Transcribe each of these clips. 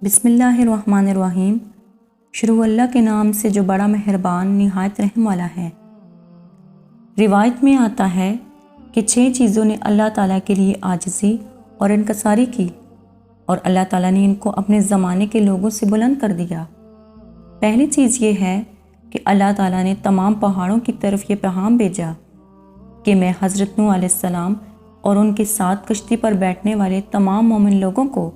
बिस्मिल्लाहिर्रहमानिर्रहीम। शुरू अल्लाह के नाम से जो बड़ा मेहरबान निहायत रहम वाला है। रिवायत में आता है कि 6 चीज़ों ने अल्लाह ताला के लिए आजिज़ी और इनकसारी की और अल्लाह ताला ने इनको अपने ज़माने के लोगों से बुलंद कर दिया। पहली चीज़ ये है कि अल्लाह ताला ने तमाम पहाड़ों की तरफ ये पैगाम भेजा कि मैं हज़रत नूह अलैहिस्सलाम और उनके साथ कश्ती पर बैठने वाले तमाम मोमिन लोगों को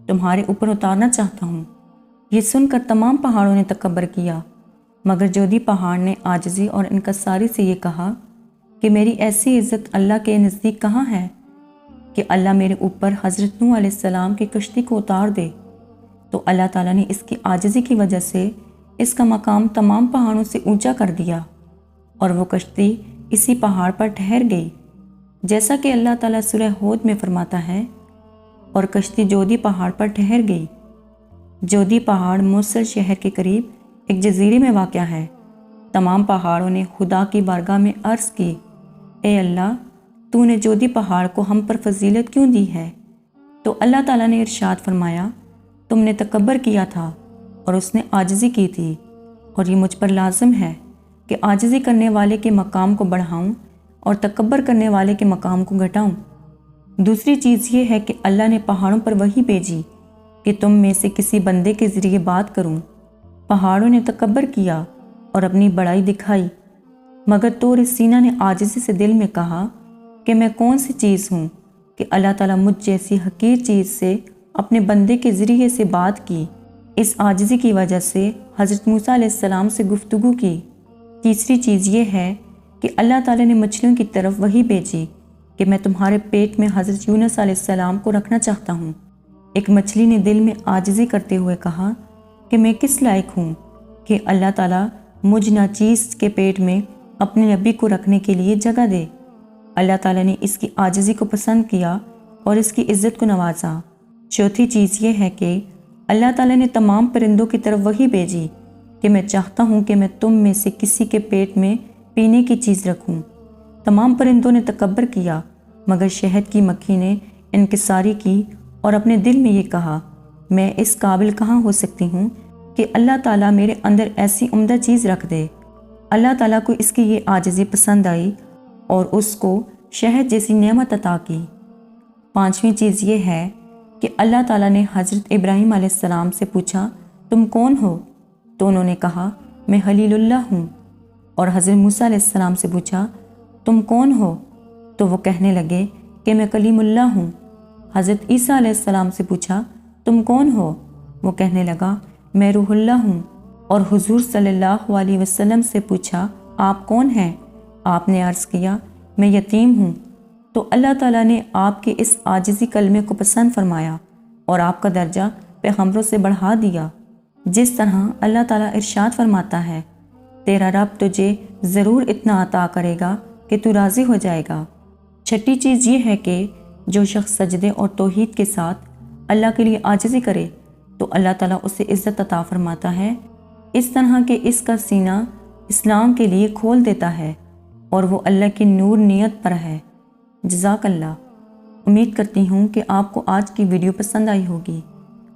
तुम्हारे ऊपर उतारना चाहता हूँ। ये सुनकर तमाम पहाड़ों ने तकब्बर किया, मगर जोधी पहाड़ ने आजिज़ी और इनकसारी से ये कहा कि मेरी ऐसी इज़्ज़त अल्लाह के नज़दीक कहाँ है कि अल्लाह मेरे ऊपर हज़रत नूह अलैहिस्सलाम की कश्ती को उतार दे। तो अल्लाह ताला ने इसकी आजिज़ी की वजह से इसका मकाम तमाम पहाड़ों से ऊंचा कर दिया और वो कश्ती इसी पहाड़ पर ठहर गई, जैसा कि अल्लाह ताला सूरह हूद में फरमाता है, और कश्ती जोधी पहाड़ पर ठहर गई। जोधी पहाड़ मूसल शहर के करीब एक जजीरे में वाक़या है। तमाम पहाड़ों ने खुदा की बारगाह में अर्ज़ की, ए अल्लाह, तूने जोधी पहाड़ को हम पर फजीलत क्यों दी है? तो अल्लाह ताला ने इरशाद फरमाया, तुमने तकब्बर किया था और उसने आजिज़ी की थी, और ये मुझ पर लाजिम है कि आजिज़ी करने वाले के मकाम को बढ़ाऊँ और तकब्बर करने वाले के मकाम को घटाऊँ। दूसरी चीज़ ये है कि अल्लाह ने पहाड़ों पर वही भेजी कि तुम में से किसी बंदे के ज़रिए बात करूं। पहाड़ों ने तकब्बर किया और अपनी बड़ाई दिखाई, मगर तूर सीना ने आजिज़ी से दिल में कहा कि मैं कौन सी चीज़ हूँ कि अल्लाह ताला मुझ जैसी हकीर चीज़ से अपने बंदे के ज़रिए से बात की। इस आजिज़ी की वजह से हज़रत मूसा अलैहिस्सलाम से गुफ्तगू की। तीसरी चीज़ ये है कि अल्लाह ताला ने मछलियों की तरफ वही भेजी कि मैं तुम्हारे पेट में हज़रत यूनुस अलैहिस्सलाम को रखना चाहता हूँ। एक मछली ने दिल में आजिज़ी करते हुए कहा कि मैं किस लायक हूँ कि अल्लाह ताला मुझ नाचीज़ के पेट में अपने नबी को रखने के लिए जगह दे। अल्लाह ताला ने इसकी आजिज़ी को पसंद किया और इसकी इज़्ज़त को नवाजा। चौथी चीज़ ये है कि अल्लाह ताला ने तमाम परिंदों की तरफ वही भेजी कि मैं चाहता हूँ कि मैं तुम में से किसी के पेट में पीने की चीज़ रखूँ। तमाम परिंदों ने तकब्बर किया, मगर शहद की मक्खी ने इनकिसारी की और अपने दिल में ये कहा, मैं इस काबिल कहाँ हो सकती हूँ कि अल्लाह ताला मेरे अंदर ऐसी उम्दा चीज़ रख दे। अल्लाह ताला को इसकी ये आजिज़ी पसंद आई और उसको शहद जैसी नेमत अता की। पांचवी चीज़ ये है कि अल्लाह ताला ने हज़रत इब्राहीम अलैहिस्सलाम से पूछा, तुम कौन हो? तो उन्होंने कहा, मैं खलीलुल्लाह हूँ। और हज़रत मूसा अलैहिस्सलाम से पूछा, तुम कौन हो? तो वो कहने लगे कि मैं कलीमुल्लाह हूँ। हज़रत ईसा अलैहिस्सलाम से पूछा, तुम कौन हो? वो कहने लगा, मैं रूहुल्लाह हूँ। और हुज़ूर सल्लल्लाहु अलैहि वसल्लम से पूछा, आप कौन हैं? आपने अर्ज़ किया, मैं यतीम हूँ। तो अल्लाह ताला ने आपके इस आजिज़ी कलमे को पसंद फरमाया और आपका दर्जा पैगंबरों से बढ़ा दिया। जिस तरह अल्लाह ताला इरशाद फरमाता है, तेरा रब तुझे ज़रूर इतना अता करेगा कि तू राज़ी हो जाएगा। छठी चीज़ ये है कि जो शख्स सजदे और तौहीद के साथ अल्लाह के लिए आजिज़ी करे तो अल्लाह ताला उसे इज़्ज़त अता फरमाता है, इस तरह के इसका सीना इस्लाम के लिए खोल देता है और वो अल्लाह की नूर नियत पर है। जज़ाकल्लाह। उम्मीद करती हूँ कि आपको आज की वीडियो पसंद आई होगी।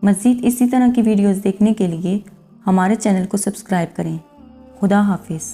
मज़ीद इसी तरह की वीडियोज़ देखने के लिए हमारे चैनल को सब्सक्राइब करें। खुदा हाफिज़।